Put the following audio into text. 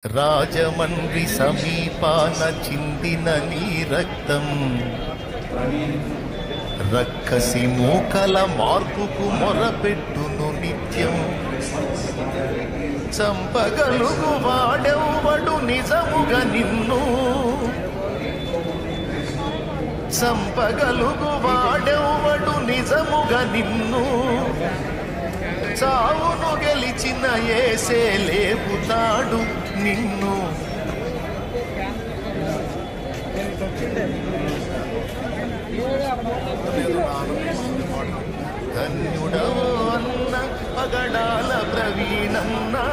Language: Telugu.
రాజమండ్రి సమీపాన చిందిన నీ రక్తం రక్కసి మూకల మార్పుకు మొరపెట్టును నిత్యం. చంపగలుగు వాడెవ్వడు నిజముగా నిన్ను, చంపగలుగు వాడెవ్వడు నిజముగా నిన్ను. చావును గెలిచిన యేసే లేపుతాడు నిన్ను. ధన్యుడవో అన్న పగడాల ప్రవీణన్నా.